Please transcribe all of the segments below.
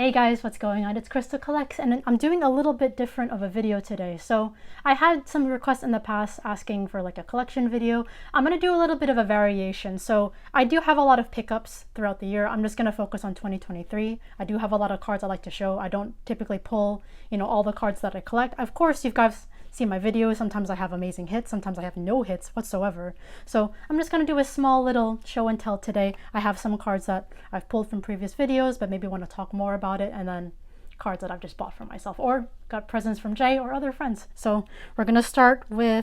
Hey guys, what's going on? It's KrystalKollectz, and I'm doing a little bit different of a video today. So I had some requests in the past asking for like a collection video. I'm going to do a little bit of a variation. So I do have a lot of pickups throughout the year. I'm just going to focus on 2023. I do have a lot of cards I like to show. I don't typically pull, all the cards that I collect. Of course, you guys see my videos. Sometimes I have amazing hits. Sometimes I have no hits whatsoever. So I'm just going to do a small little show and tell today. I have some cards that I've pulled from previous videos, but maybe want to talk more about it, and then cards that I've just bought for myself or got presents from Jay or other friends. So we're going to start slow.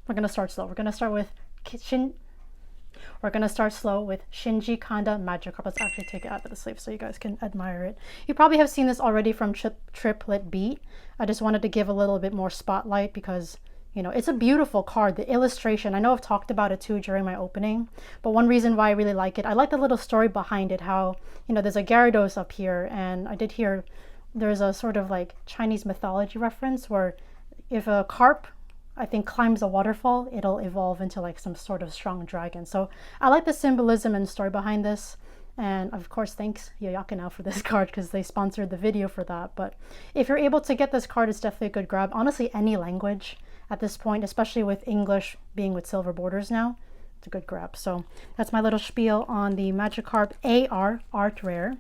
We're going to start slow with Shinji Kanda Magic Card. Let's actually take it out of the sleeve so you guys can admire it. You probably have seen this already from Triplet Beat. I just wanted to give a little bit more spotlight because, it's a beautiful card. The illustration, I know I've talked about it too during my opening, but one reason why I really like it, I like the little story behind it, how, there's a Gyarados up here, and I did hear there's a sort of like Chinese mythology reference where if a carp, I think, climbs a waterfall, it'll evolve into like some sort of strong dragon. So I like the symbolism and story behind this. And of course, thanks Yoyaka for this card because they sponsored the video for that. But if you're able to get this card, it's definitely a good grab. Honestly, any language at this point, especially with English being with silver borders now, it's a good grab. So that's my little spiel on the Magikarp AR Art Rare.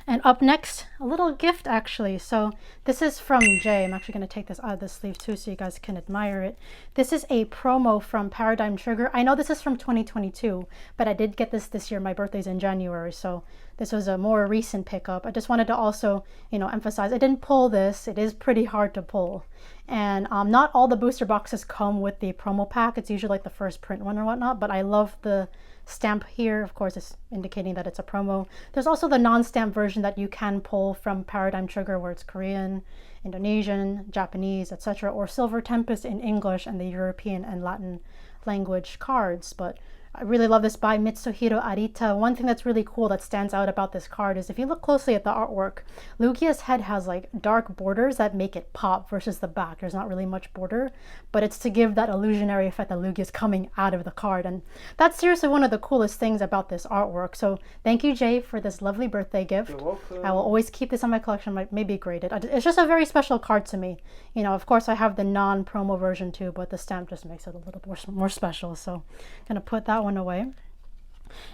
And up next, a little gift actually. So this is from Jay. I'm actually going to take this out of the sleeve too so you guys can admire it. This is a promo from Paradigm Trigger. I know this is from 2022, but I did get this year. My birthday's in January, so this was a more recent pickup. I just wanted to also, emphasize I didn't pull this. It is pretty hard to pull. And not all the booster boxes come with the promo pack. It's usually like the first print one or whatnot, but I love the stamp here. Of course, it's indicating that it's a promo. There's also the non-stamp version that you can pull from Paradigm Trigger where it's Korean, Indonesian, Japanese, etc., or Silver Tempest in English and the European and Latin language cards. But I really love this by Mitsuhiro Arita. One thing that's really cool that stands out about this card is if you look closely at the artwork, Lugia's head has like dark borders that make it pop versus the back. There's not really much border, but it's to give that illusionary effect that Lugia's coming out of the card. And that's seriously one of the coolest things about this artwork. So thank you, Jay, for this lovely birthday gift. You're welcome. I will always keep this on my collection, maybe grade it. It's just a very special card to me. Of course I have the non-promo version too, but the stamp just makes it a little more special. So I'm gonna put that one away.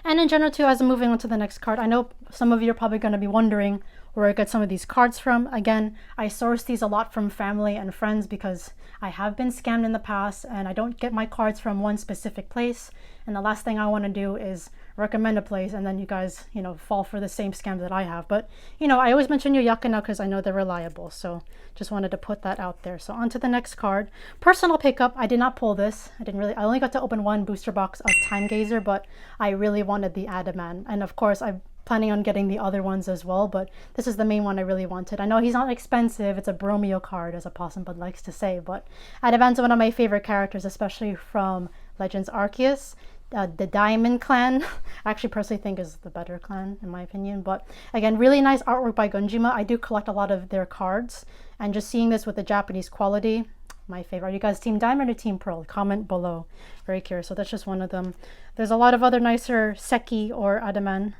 And in general too, as I'm moving on to the next card, I know some of you are probably going to be wondering where I get some of these cards from. Again, I source these a lot from family and friends because I have been scammed in the past and I don't get my cards from one specific place. And the last thing I want to do is recommend a place and then you guys, fall for the same scam that I have. But, I always mention Yoyaka because I know they're reliable. So just wanted to put that out there. So on to the next card. Personal pickup. I did not pull this. I only got to open one booster box of Time Gazer, but I really wanted the Adaman. And of course, I'm planning on getting the other ones as well, but this is the main one I really wanted. I know he's not expensive. It's a Bromeo card, as a Possum Bud likes to say, but Adaman's one of my favorite characters, especially from Legends Arceus. The Diamond Clan, I actually personally think is the better clan in my opinion. But again, really nice artwork by Gunjima. I do collect a lot of their cards, and just seeing this with the Japanese quality, my favorite. Are you guys Team Diamond or Team Pearl? Comment below. Very curious. So that's just one of them. There's a lot of other nicer Seki or Adaman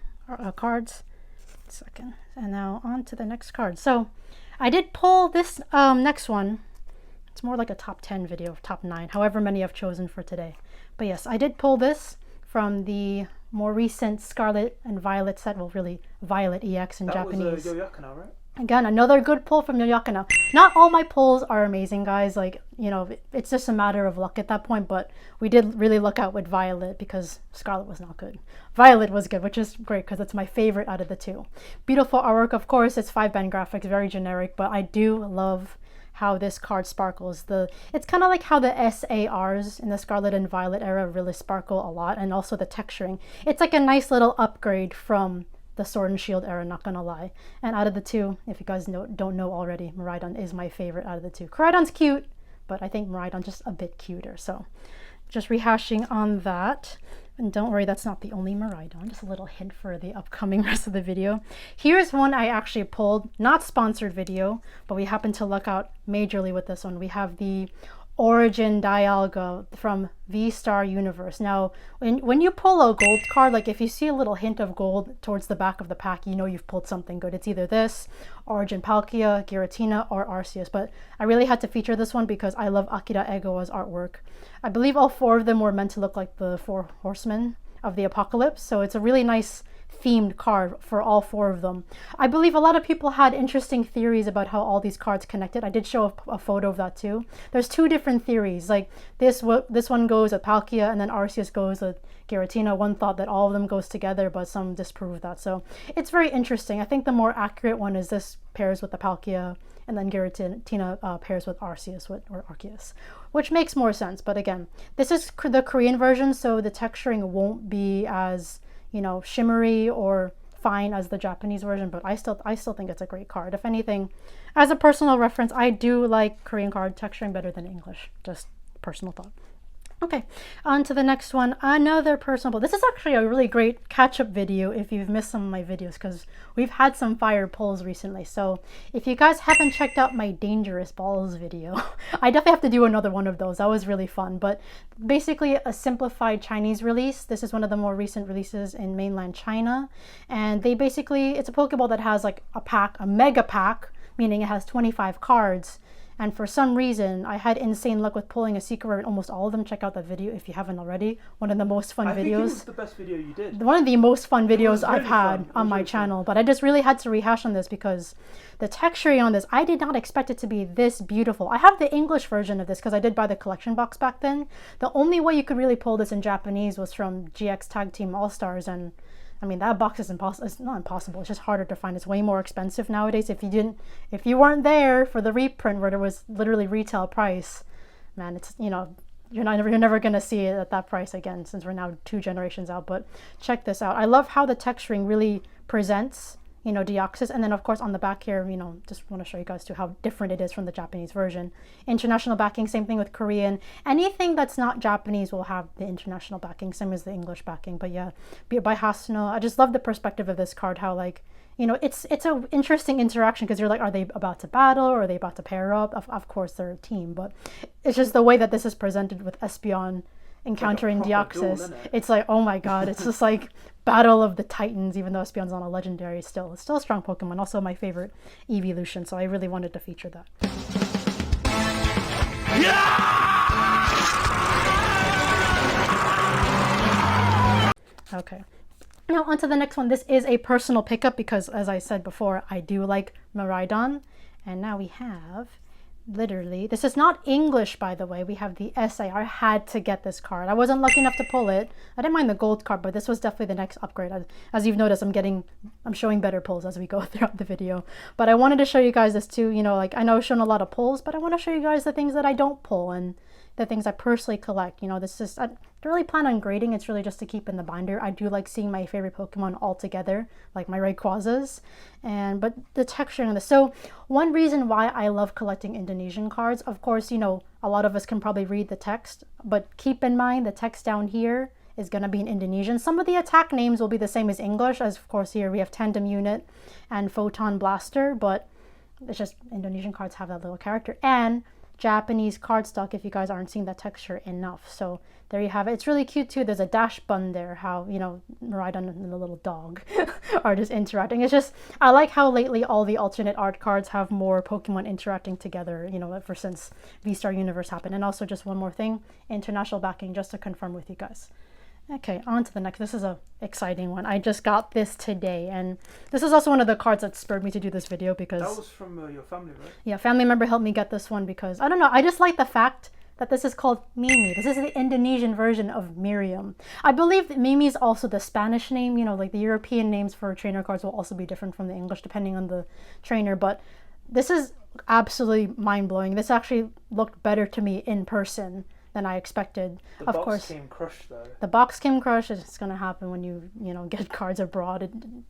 cards. Second. And now on to the next card. So I did pull this next one. It's more like a top 10 video, top 9, however many I've chosen for today. But yes, I did pull this from the more recent Scarlet and Violet set. Well, really, Violet EX in Japanese. That was Yoyaka, right? Again, another good pull from Yoyaka. Not all my pulls are amazing, guys. Like, it's just a matter of luck at that point. But we did really luck out with Violet because Scarlet was not good. Violet was good, which is great because it's my favorite out of the two. Beautiful artwork. Of course, it's 5-band graphics, very generic. But I do love how this card sparkles. It's kind of like how the SARs in the Scarlet and Violet era really sparkle a lot, and also the texturing. It's like a nice little upgrade from the Sword and Shield era, not gonna lie. And out of the two, if you guys don't know already, Miraidon is my favorite out of the two. Koraidon's cute, but I think Miraidon's just a bit cuter. So just rehashing on that. And don't worry, that's not the only Miraidon. Just a little hint for the upcoming rest of the video. Here's one I actually pulled, not sponsored video, but we happened to luck out majorly with this one. We have the Origin Dialga from V-Star Universe. Now, when you pull a gold card, like if you see a little hint of gold towards the back of the pack, you know you've pulled something good. It's either this, Origin Palkia, Giratina, or Arceus. But I really had to feature this one because I love Akira Egawa's artwork. I believe all 4 of them were meant to look like the 4 horsemen of the apocalypse. So it's a really nice themed card for all 4 of them. I believe a lot of people had interesting theories about how all these cards connected. I did show a photo of that too. There's 2 different theories. Like this one goes with Palkia and then Arceus goes with Giratina. One thought that all of them goes together, but some disprove that. So it's very interesting. I think the more accurate one is this pairs with the Palkia and then Giratina pairs with Arceus or Arceus, which makes more sense. But again, this is the Korean version, so the texturing won't be as, you know, shimmery or fine as the Japanese version, but I still think it's a great card. If anything, as a personal reference, I do like Korean card texturing better than English. Just personal thought. Okay, on to the next one. Another personal. This is actually a really great catch-up video if you've missed some of my videos, because we've had some fire pulls recently. So if you guys haven't checked out my Dangerous Balls video, I definitely have to do another one of those. That was really fun. But basically a simplified Chinese release. This is one of the more recent releases in mainland China. And they basically, it's a Pokeball that has like a pack, a mega pack, meaning it has 25 cards. And for some reason, I had insane luck with pulling a secret rare in almost all of them. Check out that video if you haven't already. One of the most fun videos. I think it was the best video you did. One of the most fun videos I've had on my channel. But I just really had to rehash on this because the texturing on this, I did not expect it to be this beautiful. I have the English version of this because I did buy the collection box back then. The only way you could really pull this in Japanese was from GX Tag Team All-Stars, and I mean, that box is impossible. It's not impossible. It's just harder to find. It's way more expensive nowadays. If you weren't there for the reprint where there was literally retail price, man, it's, you know, you're never gonna see it at that price again, since we're now 2 generations out. But check this out. I love how the texturing really presents, you know, Deoxys. And then of course on the back here, you know, just want to show you guys too how different it is from the Japanese version. International backing, same thing with Korean. Anything that's not Japanese will have the international backing, same as the English backing. But yeah, by Hasno, I just love the perspective of this card, how, like, you know, it's an interesting interaction because you're like, are they about to battle or are they about to pair up? Of course they're a team, but it's just the way that this is presented with Espeon encountering Deoxys. It's like, oh my god, it's just like Battle of the Titans, even though Espeon's not a legendary, it's still a strong Pokemon. Also my favorite evolution, so I really wanted to feature that. Okay. Now on to the next one. This is a personal pickup because, as I said before, I do like Miraidon. And now we have, literally, this is not English, by the way. We have the SAR. I had to get this card. I wasn't lucky enough to pull it. I didn't mind the gold card, but this was definitely the next upgrade. As you've noticed, I'm showing better pulls as we go throughout the video. But I wanted to show you guys this too. You know, like, I know I've shown a lot of pulls, but I want to show you guys the things that I don't pull and the things I personally collect. You know, this is, I don't really plan on grading. It's really just to keep in the binder. I do like seeing my favorite Pokemon all together, like my Rayquazas, but the texture in this. So one reason why I love collecting Indonesian cards, of course, you know, a lot of us can probably read the text, but keep in mind the text down here is going to be in Indonesian. Some of the attack names will be the same as English, as of course here we have Tandem Unit and Photon Blaster, but it's just Indonesian cards have that little character. And Japanese cardstock, if you guys aren't seeing that texture enough. So there you have it. It's really cute too. There's a dash bun there, how, you know, Miraidon and the little dog are just interacting. It's just, I like how lately all the alternate art cards have more Pokemon interacting together, you know, ever since V-Star Universe happened. And also just one more thing, international backing, just to confirm with you guys. Okay, on to the next. This is a exciting one. I just got this today, and this is also one of the cards that spurred me to do this video because... That was from your family, right? Yeah, family member helped me get this one because, I don't know, I just like the fact that this is called Mimi. This is the Indonesian version of Miriam. I believe that Mimi is also the Spanish name. You know, like the European names for trainer cards will also be different from the English depending on the trainer, but this is absolutely mind-blowing. This actually looked better to me in person than I expected. Of course, the box came crushed though. The box came crushed. It's going to happen when you know, get cards abroad.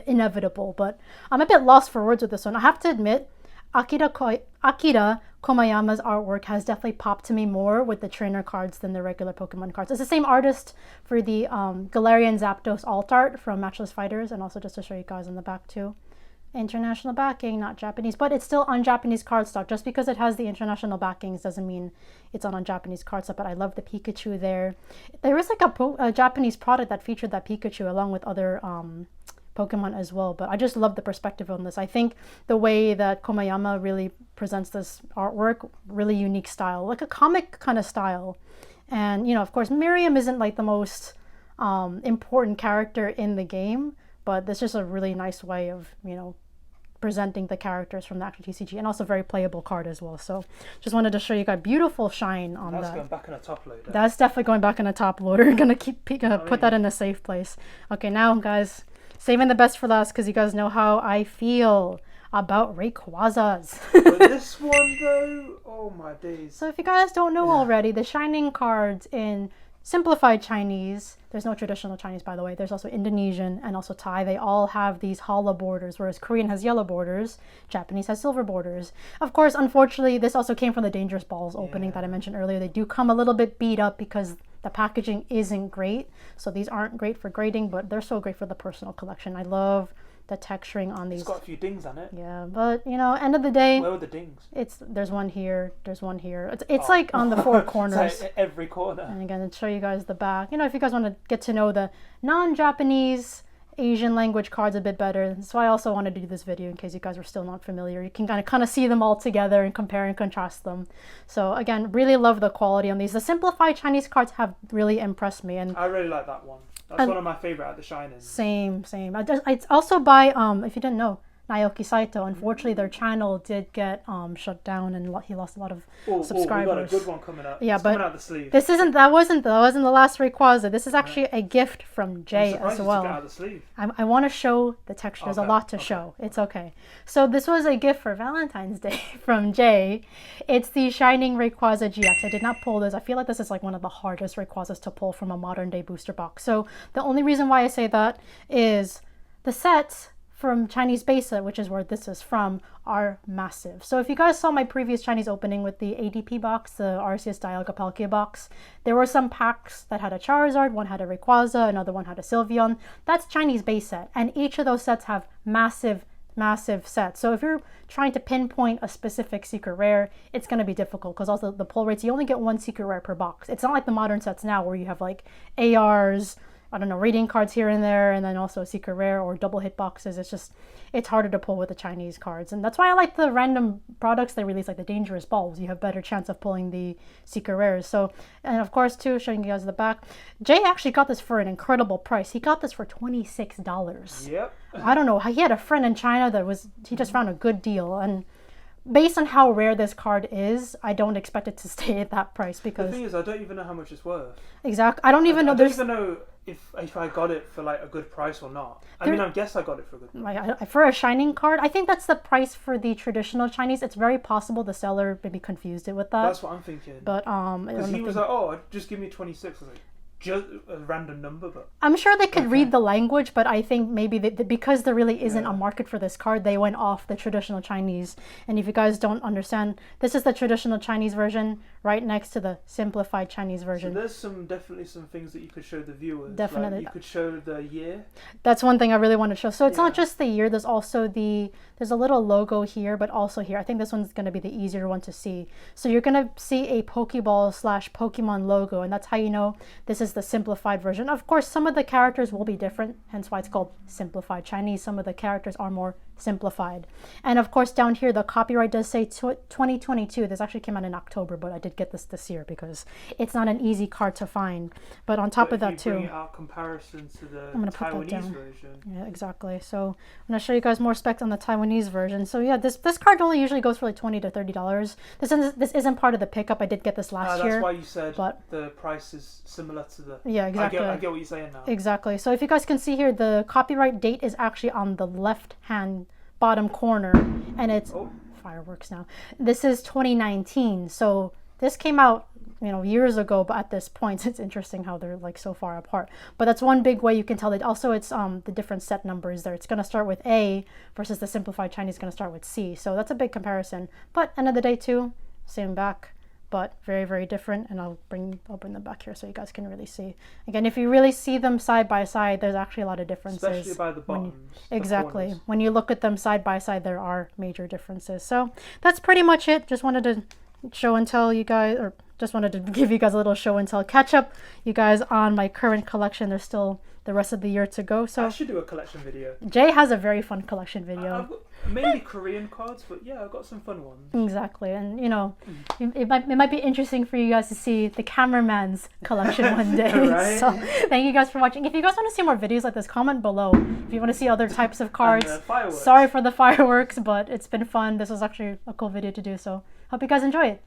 Inevitable, but I'm a bit lost for words with this one. I have to admit, Akira Komayama's artwork has definitely popped to me more with the trainer cards than the regular Pokemon cards. It's the same artist for the Galarian Zapdos alt art from Matchless Fighters, and also just to show you guys in the back too. International backing, not Japanese, but it's still on Japanese cardstock. Just because it has the international backings doesn't mean it's on Japanese cardstock. But I love the Pikachu there. There is like a Japanese product that featured that Pikachu along with other Pokemon as well. But I just love the perspective on this. I think the way that Komayama really presents this artwork, really unique style, like a comic kind of style. And, you know, of course, Miriam isn't like the most important character in the game, but this is a really nice way of, you know, presenting the characters from the actual TCG, and also very playable card as well. So just wanted to show you guys beautiful shine on that. That's going back in a top loader. That's definitely going back in a top loader. Gonna put that in a safe place. Okay, now guys, saving the best for last because you guys know how I feel about Rayquazas. But this one though, oh my days. So if you guys don't know already, the shining cards in simplified Chinese, there's no traditional Chinese by the way, there's also Indonesian and also Thai, they all have these hollow borders, whereas Korean has yellow borders, Japanese has silver borders. Of course, unfortunately, this also came from the Dangerous Balls opening that I mentioned earlier. They do come a little bit beat up because the packaging isn't great, so these aren't great for grading, but they're so great for the personal collection. I love the texturing on these. It's got a few dings on it. Yeah, but you know, end of the day, where were the dings? There's one here, there's one here. It's like on the four corners. It's like every corner. And again, to show you guys the back. You know, if you guys want to get to know the non-Japanese Asian language cards a bit better, that's why I also wanted to do this video in case you guys were still not familiar. You can kind of see them all together and compare and contrast them. So again, really love the quality on these. The simplified Chinese cards have really impressed me, and I really like that one. That's one of my favorite at the Shining. Same. It's also by if you didn't know, Naoki Saito. Unfortunately, their channel did get shut down, and he lost a lot of subscribers. We got a good one coming up. Yeah, it's but coming out the sleeve. That wasn't the last Rayquaza. This is actually a gift from Jay as well. Out of the sleeve. I want to show the texture. There's a lot to show. It's okay. So this was a gift for Valentine's Day from Jay. It's the Shining Rayquaza GX. I did not pull this. I feel like this is like one of the hardest Rayquazas to pull from a modern day booster box. So the only reason why I say that is the sets from Chinese base set, which is where this is from, are massive. So if you guys saw my previous Chinese opening with the ADP box, the Arceus Dialga Palkia box, there were some packs that had a Charizard, one had a Rayquaza, another one had a Sylveon. That's Chinese base set, and each of those sets have massive sets. So if you're trying to pinpoint a specific secret rare, it's going to be difficult because also the pull rates, you only get one secret rare per box. It's not like the modern sets now where you have like ARs, I don't know, rating cards here and there, and then also secret rare or double hit boxes. It's harder to pull with the Chinese cards. And that's why I like the random products they release, like the Dangerous Balls. You have better chance of pulling the secret rares. So, and of course, too, showing you guys the back, Jay actually got this for an incredible price. He got this for $26. Yep. I don't know. He had a friend in China he just found a good deal. And based on how rare this card is, I don't expect it to stay at that price because... The thing is, I don't even know how much it's worth. Exactly. I don't even know. I don't even know if I got it for like a good price or not. I guess I got it for a good price. For a Shining card, I think that's the price for the traditional Chinese. It's very possible the seller maybe confused it with that. That's what I'm thinking. But because he was like, "Oh, just give me 26." I was like, just a random number, but I'm sure they could read the language, but I think maybe because there really isn't a market for this card, they went off the traditional Chinese. And if you guys don't understand, this is the traditional Chinese version right next to the simplified Chinese version. So there's definitely some things that you could show the viewers. Definitely. Like you could show the year. That's one thing I really want to show. So it's not just the year, there's also there's a little logo here, but also here. I think this one's going to be the easier one to see. So you're going to see a Pokeball/Pokemon logo, and that's how you know this is the simplified version. Of course, some of the characters will be different, hence why it's called simplified Chinese. Some of the characters are more simplified. And of course, down here, the copyright does say 2022. This actually came out in October, but I did get this year because it's not an easy card to find. But on top of that too, bring it out comparison to the I'm gonna put that Taiwanese down. version. Yeah, exactly. So I'm gonna show you guys more specs on the Taiwanese version. So yeah, this card only usually goes for like $20 to $30. This isn't part of the pickup. I did get this last year. That's why you said the price is similar to the... Yeah, exactly. I get what you're saying now. Exactly. So if you guys can see here, the copyright date is actually on the left-hand bottom corner, and it's fireworks now. This is 2019. So this came out, years ago, but at this point, it's interesting how they're like so far apart. But that's one big way you can tell that. Also, it's the different set numbers there. It's going to start with A versus the simplified Chinese is going to start with C. So that's a big comparison. But end of the day too, same back. but very, very different. And I'll bring them back here so you guys can really see. Again, if you really see them side by side, there's actually a lot of differences. Especially by the bottoms. Exactly. Corners. When you look at them side by side, there are major differences. So that's pretty much it. Just wanted to show and tell you guys, or just wanted to give you guys a little show and tell, catch up you guys on my current collection. There's still the rest of the year to go. So I should do a collection video. Jay has a very fun collection video. I've got mainly Korean cards, but yeah, I've got some fun ones. Exactly. And you know, it might be interesting for you guys to see the cameraman's collection one day. Right? So thank you guys for watching. If you guys want to see more videos like this, comment below. If you want to see other types of cards. Fireworks. Sorry for the fireworks, but it's been fun. This was actually a cool video to do, so hope you guys enjoy it.